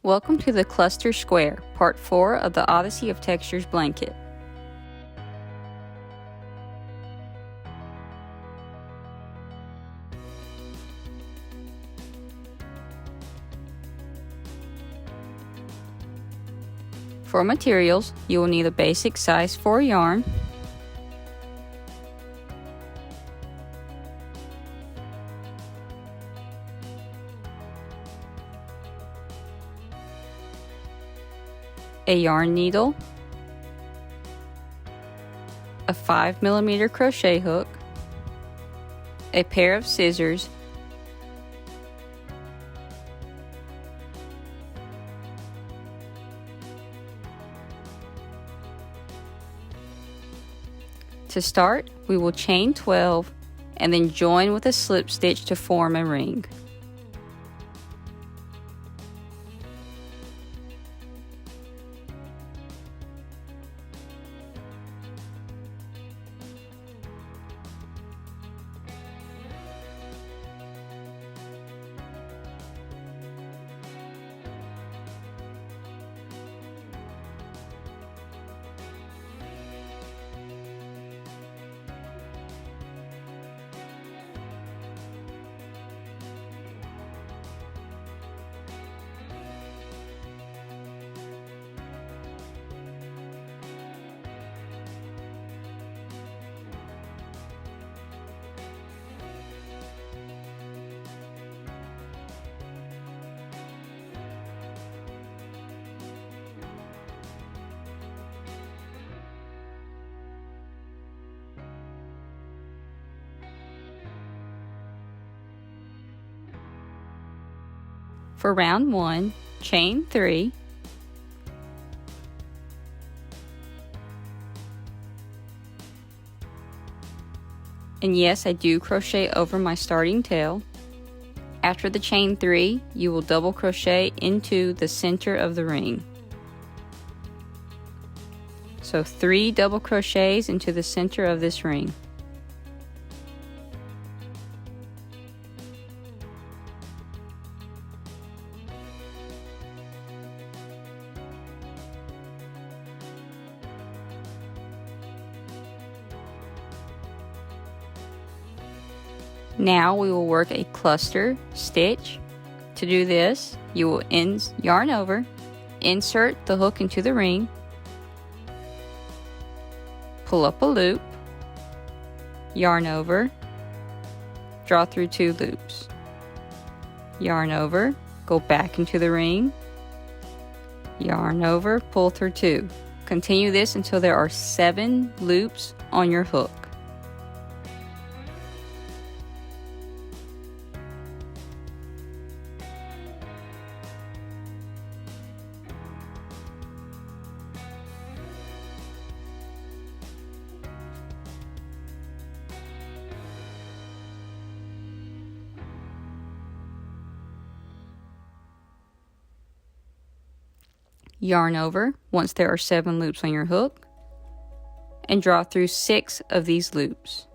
Welcome to the Cluster Square, Part 4 of the Odyssey of Textures Blanket. For materials, you will need a basic size 4 yarn, a yarn needle, a 5mm crochet hook, a pair of scissors, To start, we will chain 12 and then join with a slip stitch to form a ring. For round 1, chain 3, and yes, I do crochet over my starting tail. After the chain 3, you will double crochet into the center of the ring. So 3 double crochets into the center of this ring. Now we will work a cluster stitch. To do this, you will yarn over, insert the hook into the ring, pull up a loop, yarn over, draw through 2 loops, yarn over, go back into the ring, yarn over, pull through 2. Continue this until there are 7 loops on your hook. Yarn over once there are 7 loops on your hook, and draw through 6 of these loops.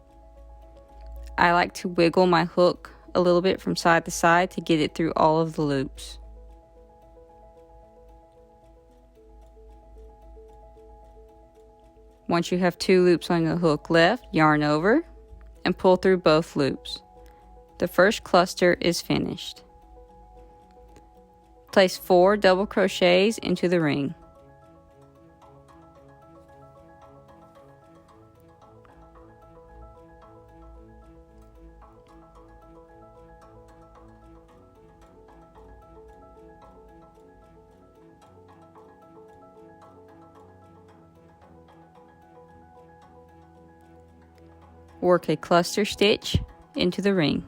I like to wiggle my hook a little bit from side to side to get it through all of the loops. Once you have 2 loops on the hook left, yarn over and pull through both loops. The first cluster is finished. Place 4 double crochets into the ring. Work a cluster stitch into the ring.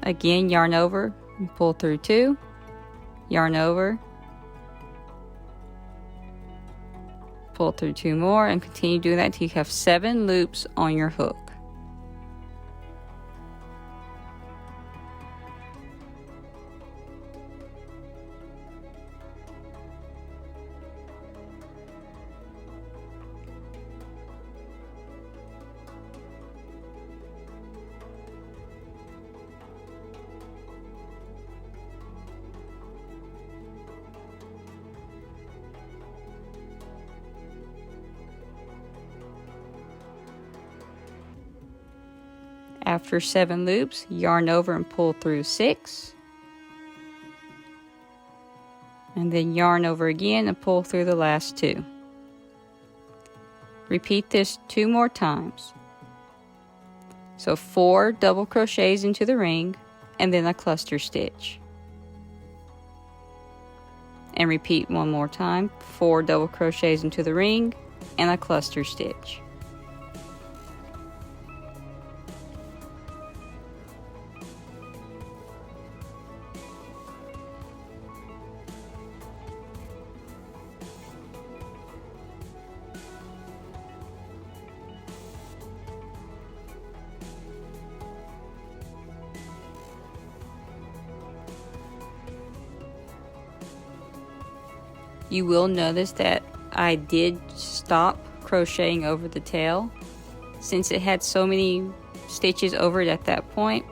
Again, yarn over and pull through 2, yarn over, pull through 2 more, and continue doing that until you have 7 loops on your hook. After 7 loops, yarn over and pull through 6. And then yarn over again and pull through the last 2. Repeat this 2 more times. So 4 double crochets into the ring and then a cluster stitch. And repeat 1 more time, 4 double crochets into the ring and a cluster stitch. You will notice that I did stop crocheting over the tail. Since it had so many stitches over it at that point,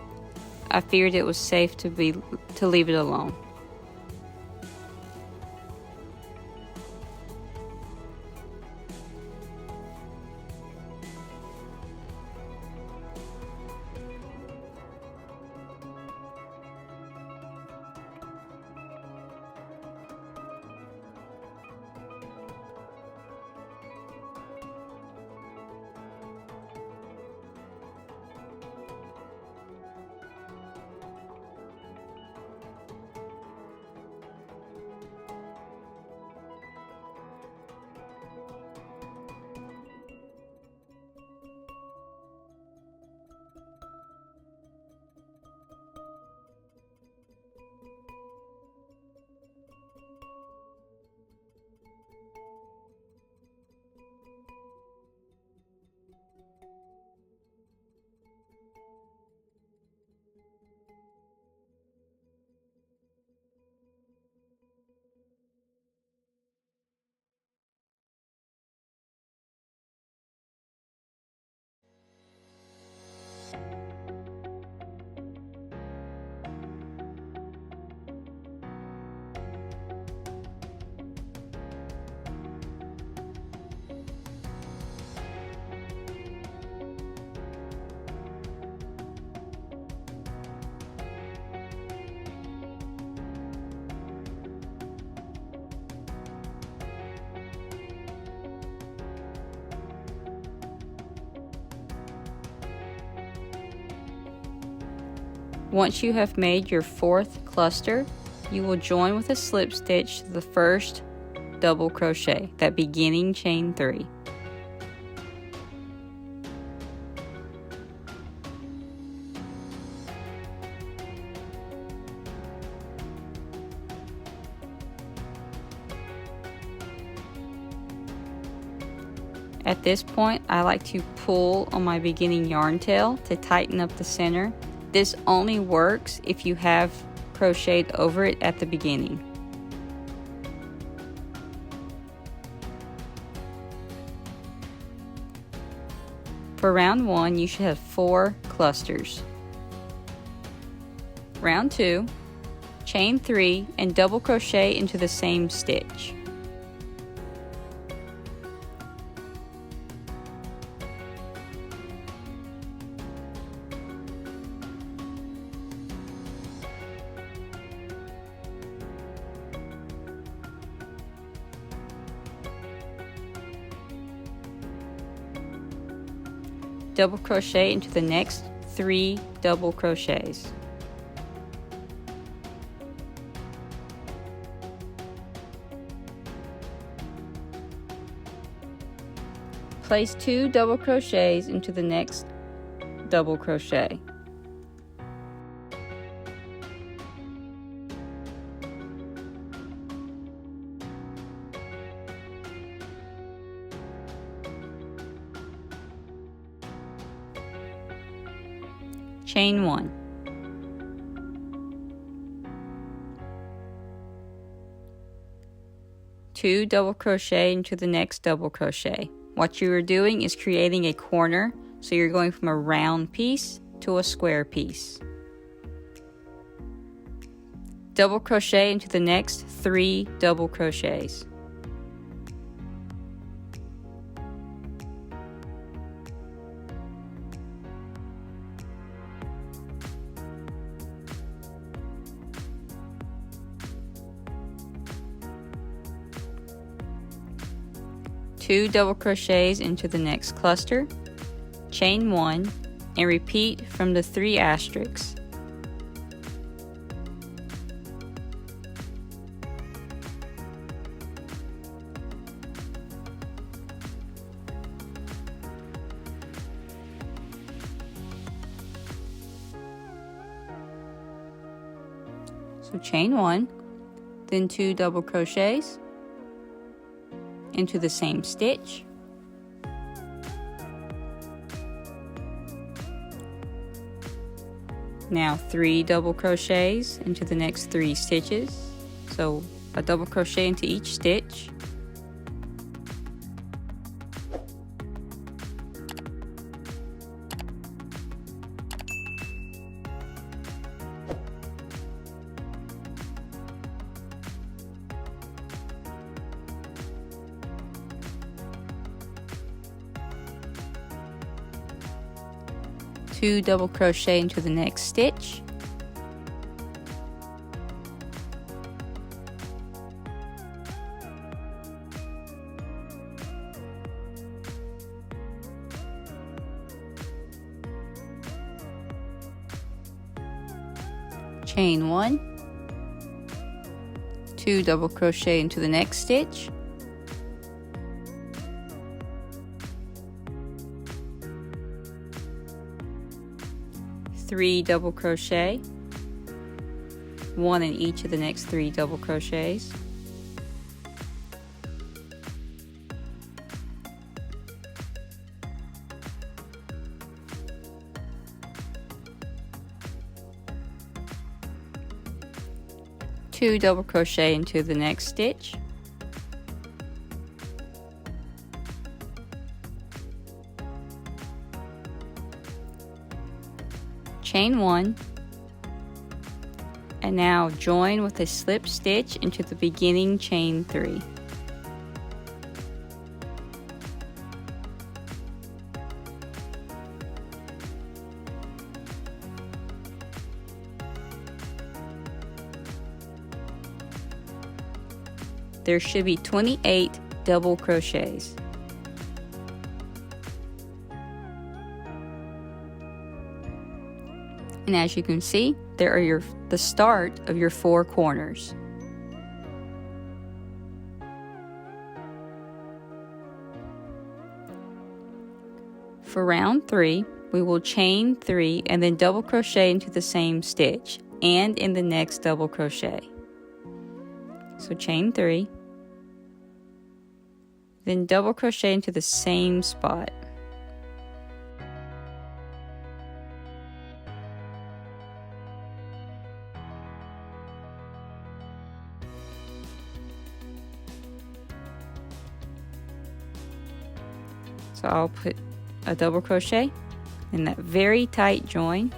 I figured it was safe to leave it alone. Once you have made your 4th cluster, you will join with a slip stitch to the first double crochet, that beginning chain 3. At this point, I like to pull on my beginning yarn tail to tighten up the center. This only works if you have crocheted over it at the beginning. For round 1, you should have 4 clusters. Round 2, chain 3 and double crochet into the same stitch. Double crochet into the next 3 double crochets. Place 2 double crochets into the next double crochet. Chain 1. Two double crochet into the next double crochet. What you are doing is creating a corner, so you're going from a round piece to a square piece. Double crochet into the next 3 double crochets. 2 double crochets into the next cluster, chain 1, and repeat from the 3 asterisks. So chain 1, then 2 double crochets into the same stitch, now 3 double crochets into the next 3 stitches, so a double crochet into each stitch, two double crochet into the next stitch, chain 1, 2 double crochet into the next stitch, three double crochet, 1 in each of the next 3 double crochets, two double crochet into the next stitch, chain 1, and now join with a slip stitch into the beginning chain 3. There should be 28 double crochets. And as you can see, there are the start of your 4 corners. For round 3, we will chain 3 and then double crochet into the same stitch and in the next double crochet. So chain 3, then double crochet into the same spot. So I'll put a double crochet in that very tight join,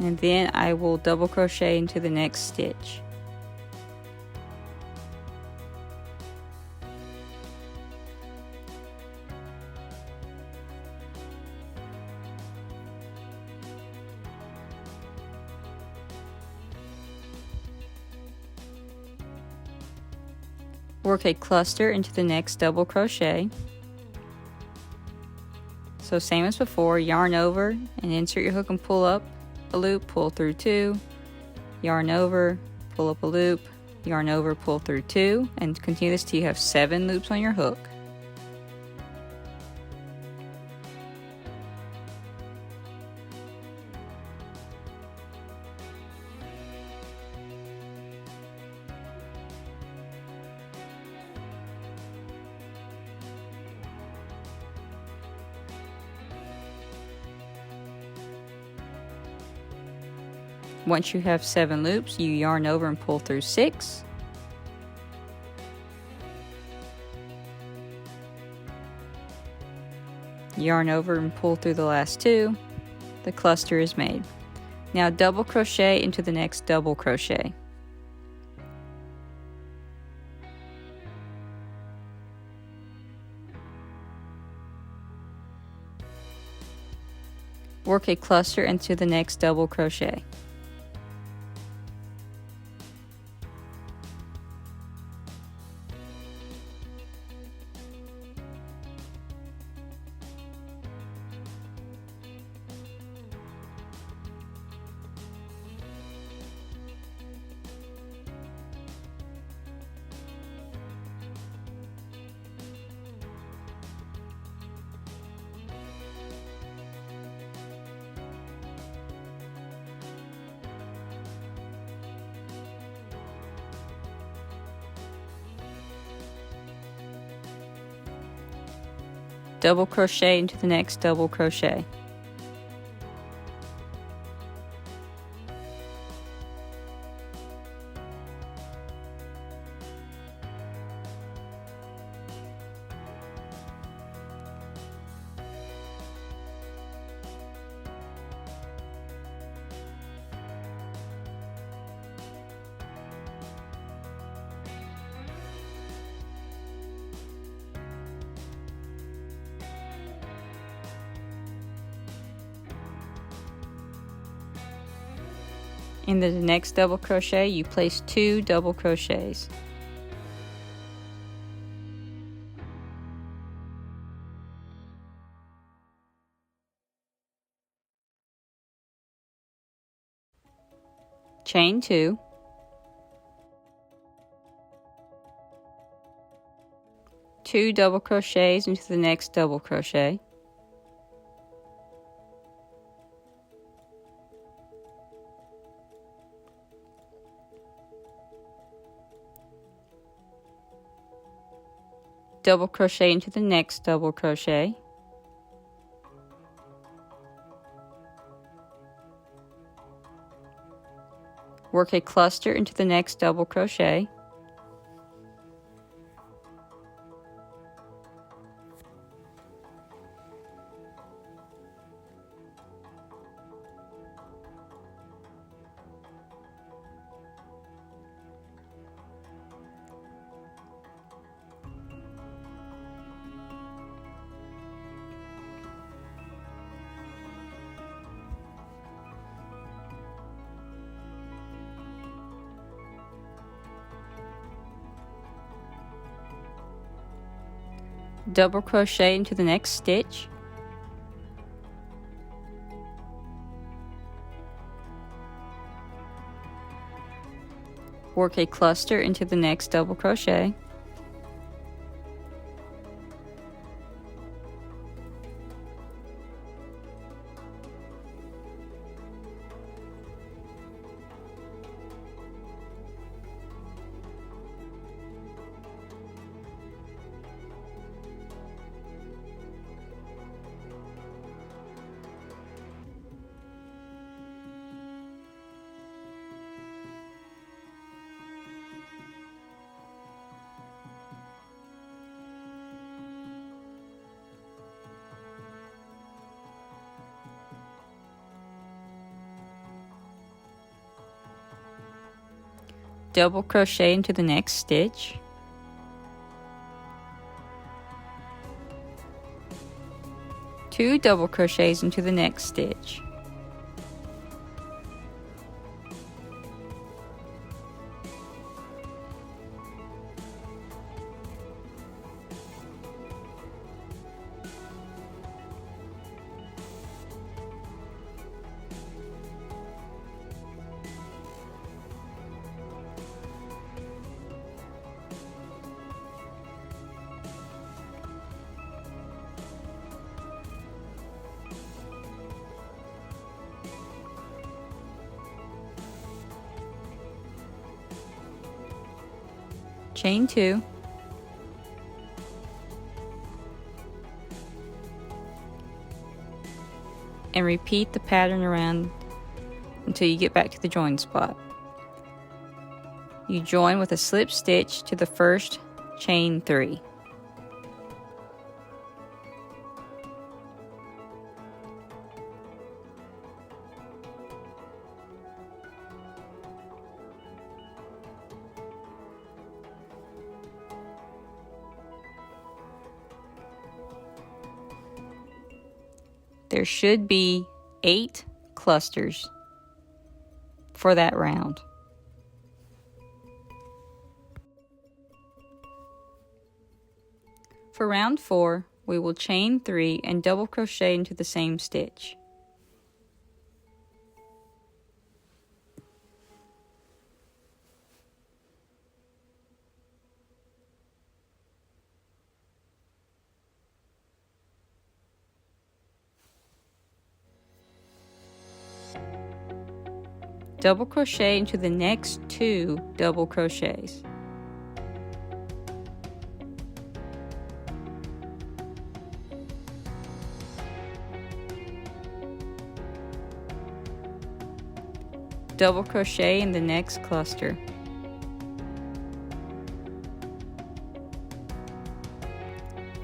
and then I will double crochet into the next stitch. Work a cluster into the next double crochet. So same as before, yarn over and insert your hook and pull up a loop, pull through 2, yarn over, pull up a loop, yarn over, pull through 2, and continue this till you have 7 loops on your hook. Once you have 7 loops, you yarn over and pull through 6. Yarn over and pull through the last 2. The cluster is made. Now double crochet into the next double crochet. Work a cluster into the next double crochet. Double crochet into the next double crochet. In the next double crochet, you place 2 double crochets. Chain 2, 2 double crochets into the next double crochet, double crochet into the next double crochet, work a cluster into the next double crochet, double crochet into the next stitch, work a cluster into the next double crochet, double crochet into the next stitch, two double crochets into the next stitch, chain 2, and repeat the pattern around until you get back to the join spot. You join with a slip stitch to the first chain 3. There should be 8 clusters for that round. For round 4, we will chain 3 and double crochet into the same stitch. Double crochet into the next 2 double crochets. Double crochet in the next cluster.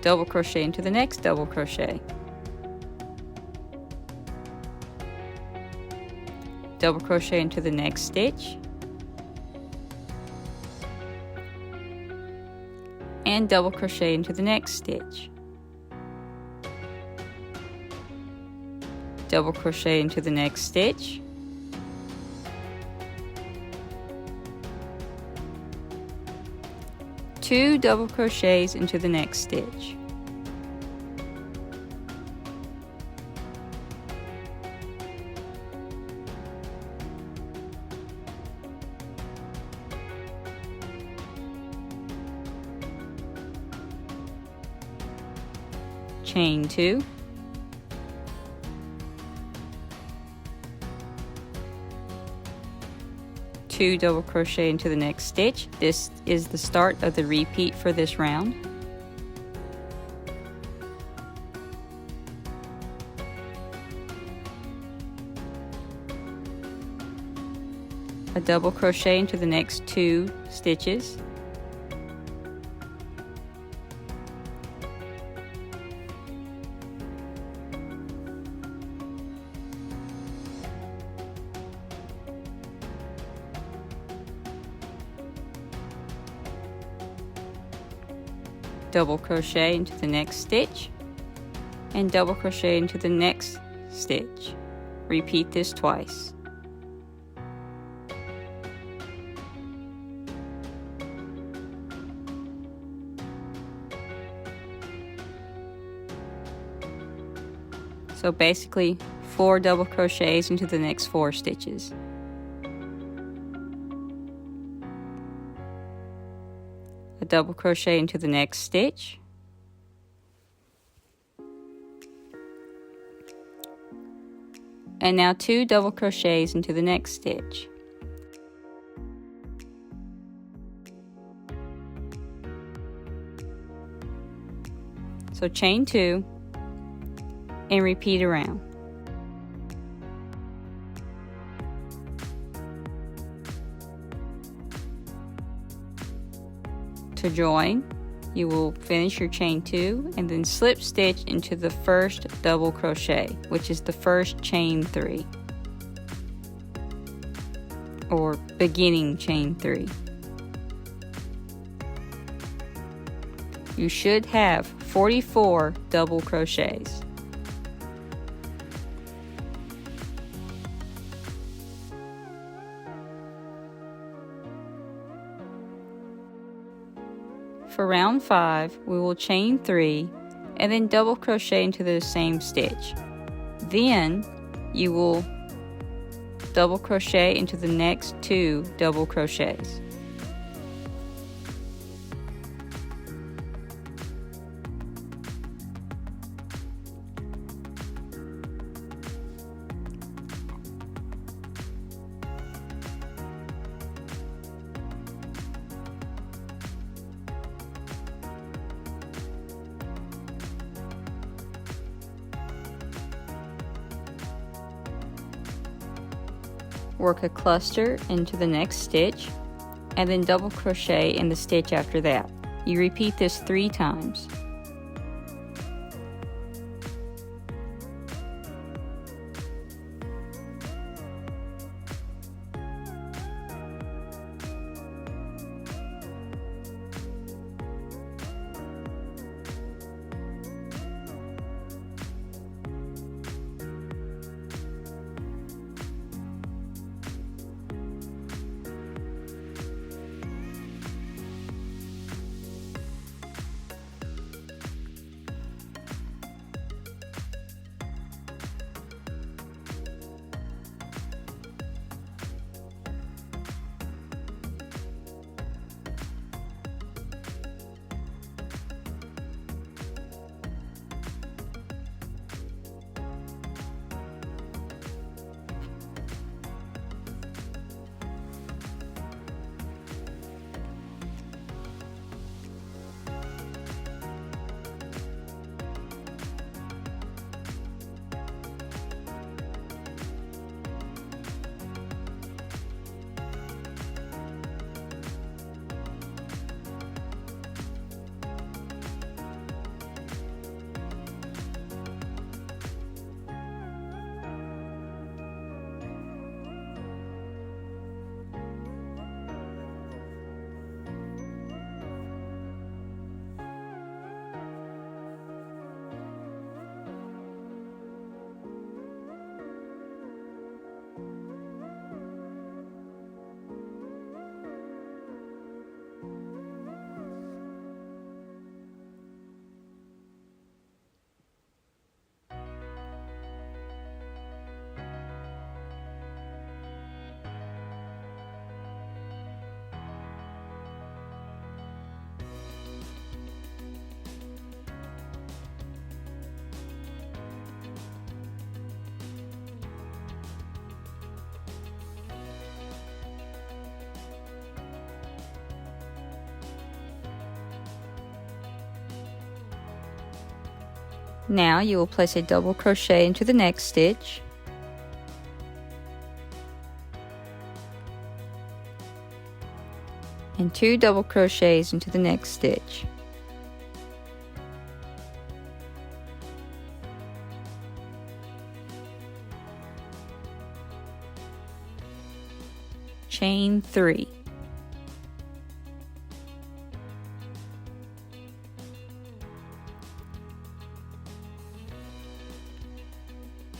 Double crochet into the next double crochet. Double crochet into the next stitch, and double crochet into the next stitch. Double crochet into the next stitch, two double crochets into the next stitch. Chain 2, two double crochet into the next stitch. This is the start of the repeat for this round. A double crochet into the next 2 stitches. Double crochet into the next stitch and double crochet into the next stitch. Repeat this twice. So basically 4 double crochets into the next 4 stitches. A double crochet into the next stitch, and now 2 double crochets into the next stitch. So chain 2 and repeat around. To join, you will finish your chain 2 and then slip stitch into the first double crochet, which is the first chain 3, or beginning chain 3. You should have 44 double crochets. For round 5, we will chain 3 and then double crochet into the same stitch. Then you will double crochet into the next 2 double crochets. Work a cluster into the next stitch and then double crochet in the stitch after that. You repeat this 3 times. Now you will place a double crochet into the next stitch, and 2 double crochets into the next stitch. Chain 3.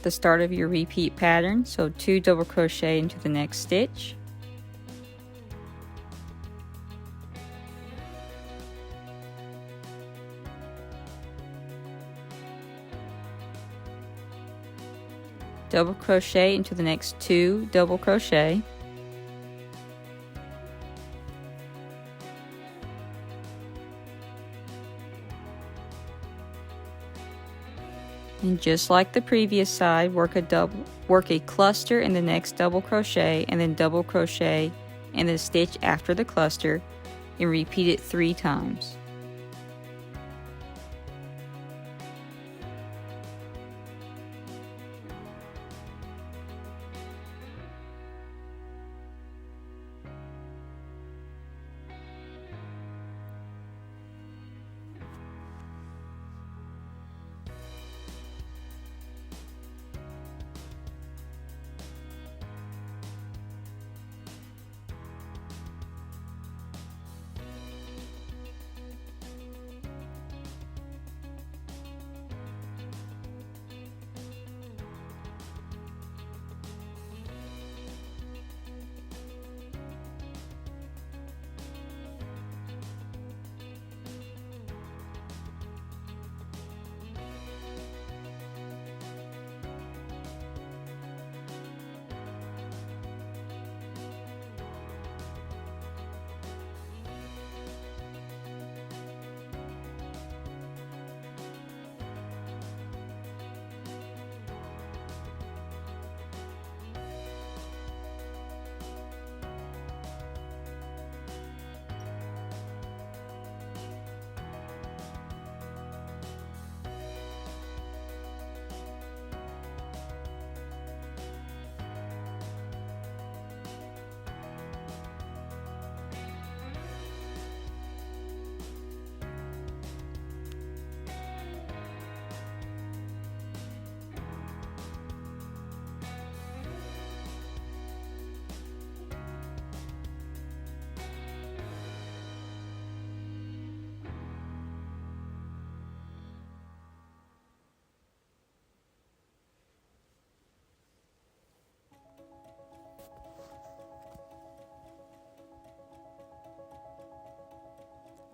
The start of your repeat pattern, so 2 double crochet into the next stitch, double crochet into the next 2 double crochet, and just like the previous side, work a cluster in the next double crochet and then double crochet in the stitch after the cluster and repeat it 3 times.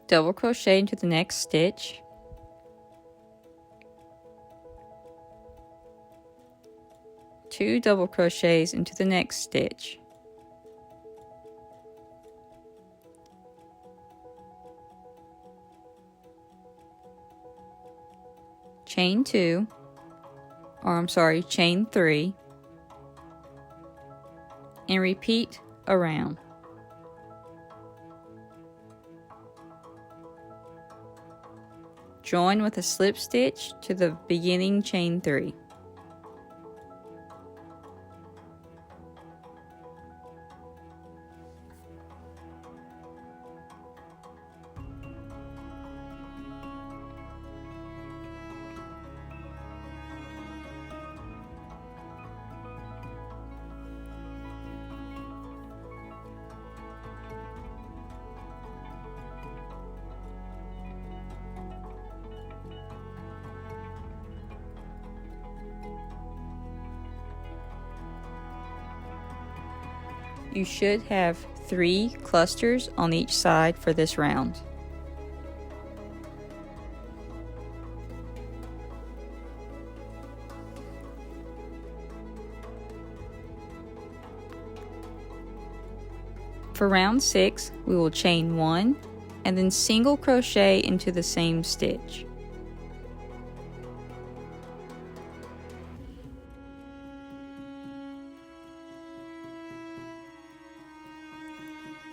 Double crochet into the next stitch, two double crochets into the next stitch, chain 2, chain 3, and repeat around. Join with a slip stitch to the beginning chain 3. You should have 3 clusters on each side for this round. For round 6, we will chain 1 and then single crochet into the same stitch.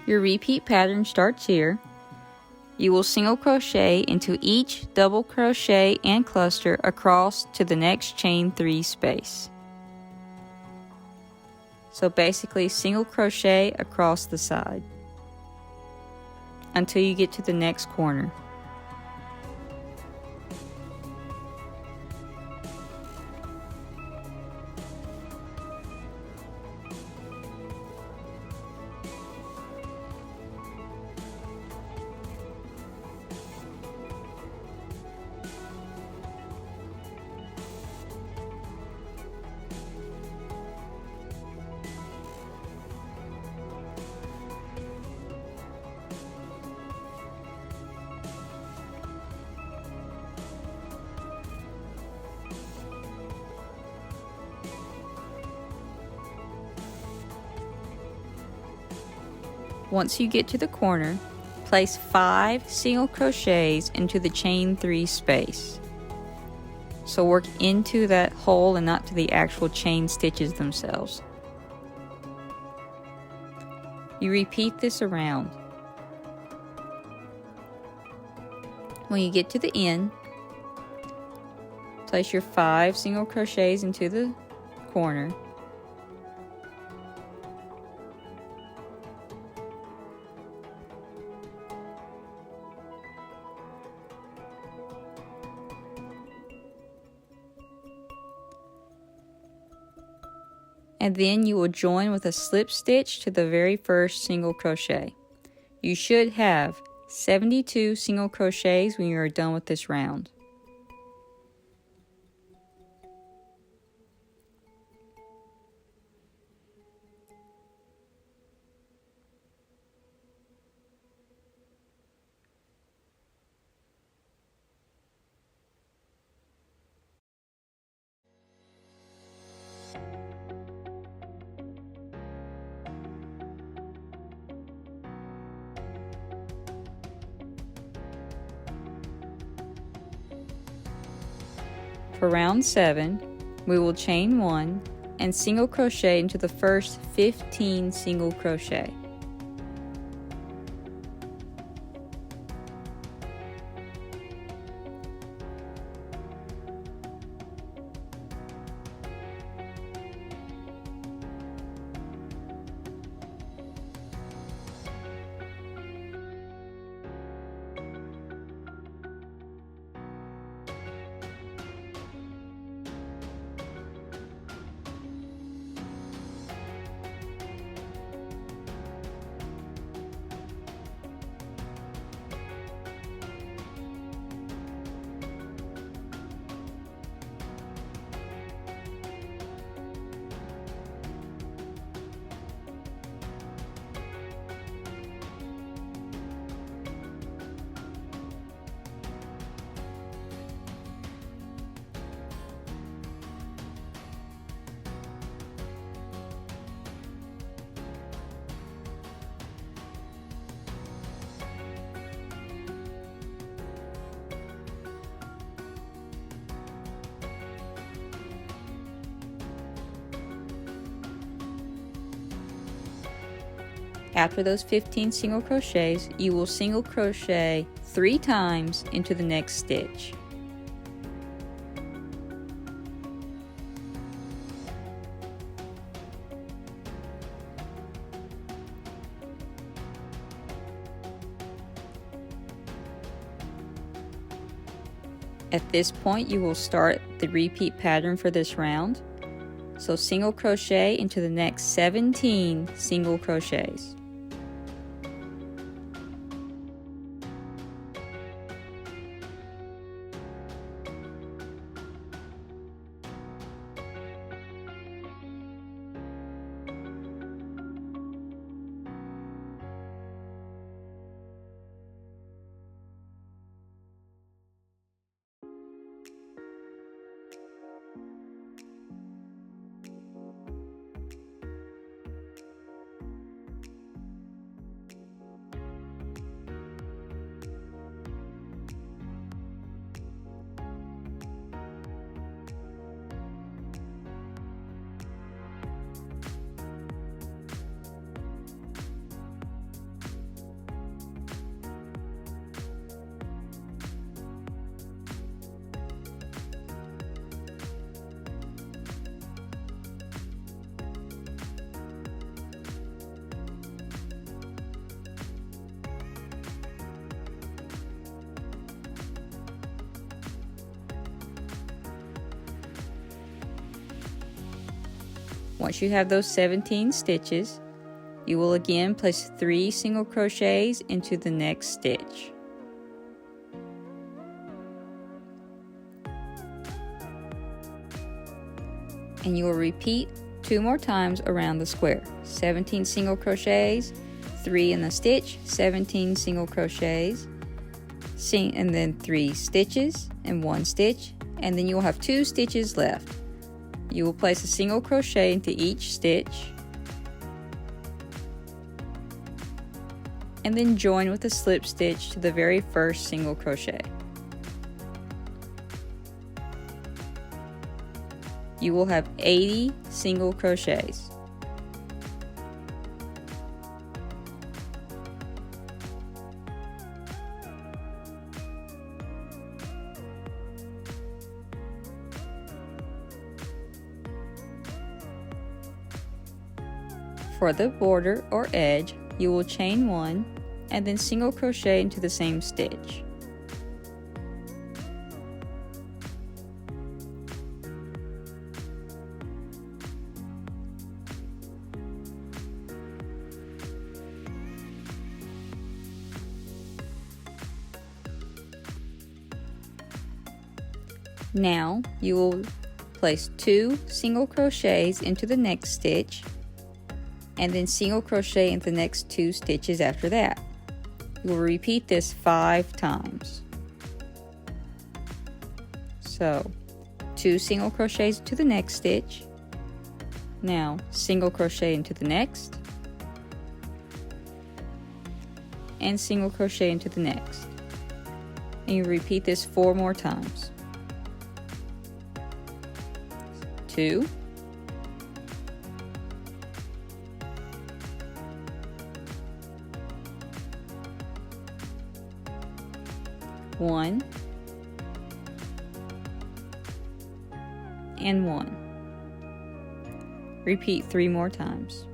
Your repeat pattern starts here. You will single crochet into each double crochet and cluster across to the next chain 3 space. So basically single crochet across the side until you get to the next corner. Once you get to the corner, place 5 single crochets into the chain 3 space. So work into that hole and not to the actual chain stitches themselves. You repeat this around. When you get to the end, place your 5 single crochets into the corner. And then you will join with a slip stitch to the very first single crochet. You should have 72 single crochets when you are done with this round. For round 7, we will chain 1 and single crochet into the first 15 single crochet. After those 15 single crochets, you will single crochet 3 times into the next stitch. At this point, you will start the repeat pattern for this round. So single crochet into the next 17 single crochets. Once you have those 17 stitches, you will again place 3 single crochets into the next stitch. And you will repeat 2 more times around the square. 17 single crochets, 3 in the stitch, 17 single crochets, and then 3 stitches and 1 stitch, and then you will have 2 stitches left. You will place a single crochet into each stitch and then join with a slip stitch to the very first single crochet. You will have 80 single crochets. For the border or edge, you will chain 1 and then single crochet into the same stitch. Now you will place 2 single crochets into the next stitch and then single crochet into the next 2 stitches after that. You will repeat this 5 times. So 2 single crochets into the next stitch, now single crochet into the next, and single crochet into the next. And you repeat this 4 more times. 2, 1, and 1. Repeat 3 more times.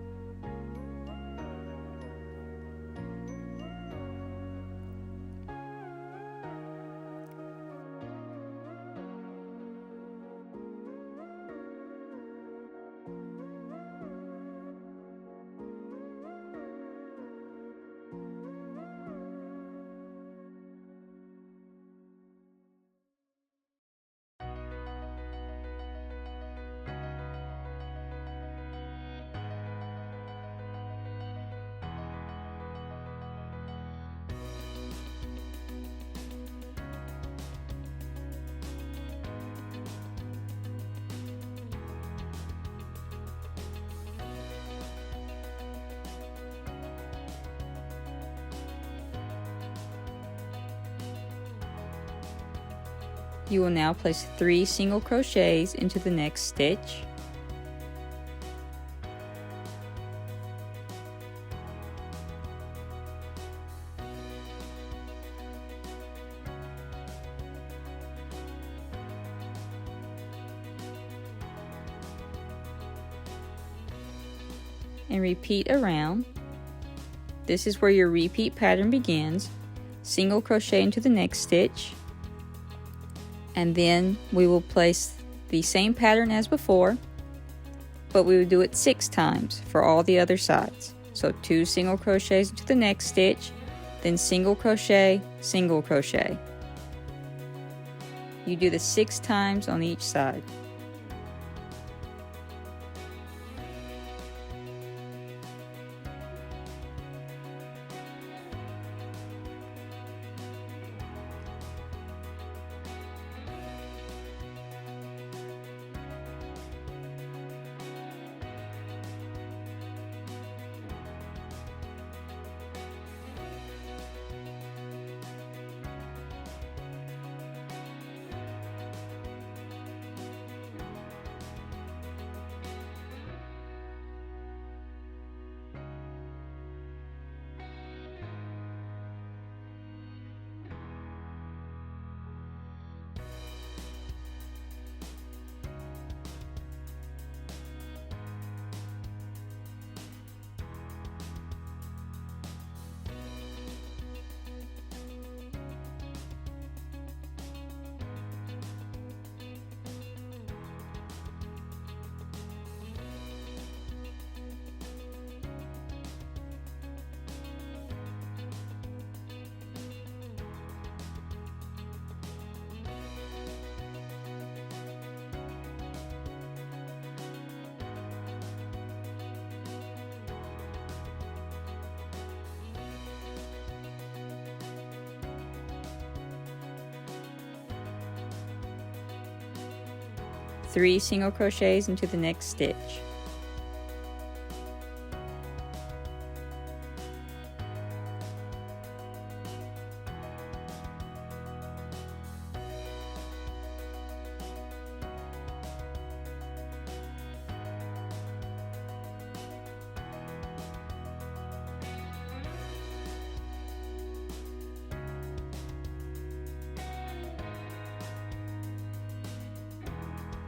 You will now place 3 single crochets into the next stitch, and repeat around. This is where your repeat pattern begins. Single crochet into the next stitch, and then we will place the same pattern as before, but we will do it 6 times for all the other sides. So 2 single crochets into the next stitch, then single crochet, single crochet. You do this 6 times on each side. 3 single crochets into the next stitch.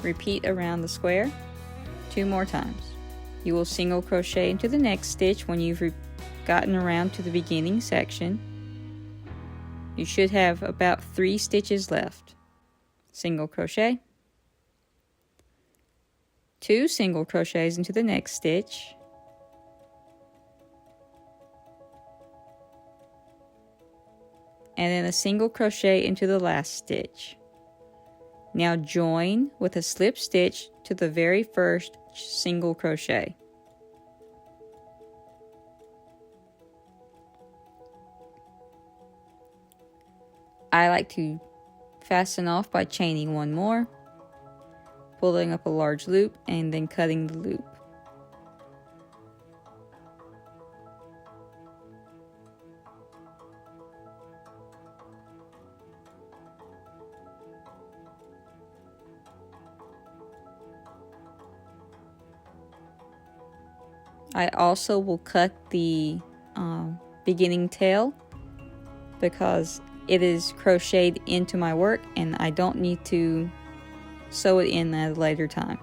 Repeat around the square 2 more times. You will single crochet into the next stitch when you've gotten around to the beginning section. You should have about 3 stitches left. Single crochet, 2 single crochets into the next stitch, and then a single crochet into the last stitch. Now join with a slip stitch to the very first single crochet. I like to fasten off by chaining 1 more, pulling up a large loop, and then cutting the loop. I also will cut the beginning tail because it is crocheted into my work and I don't need to sew it in at a later time.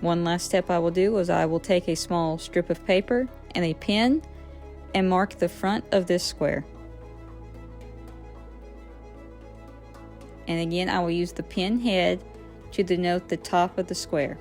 One last step I will do is I will take a small strip of paper and a pen and mark the front of this square. And again, I will use the pen head to denote the top of the square.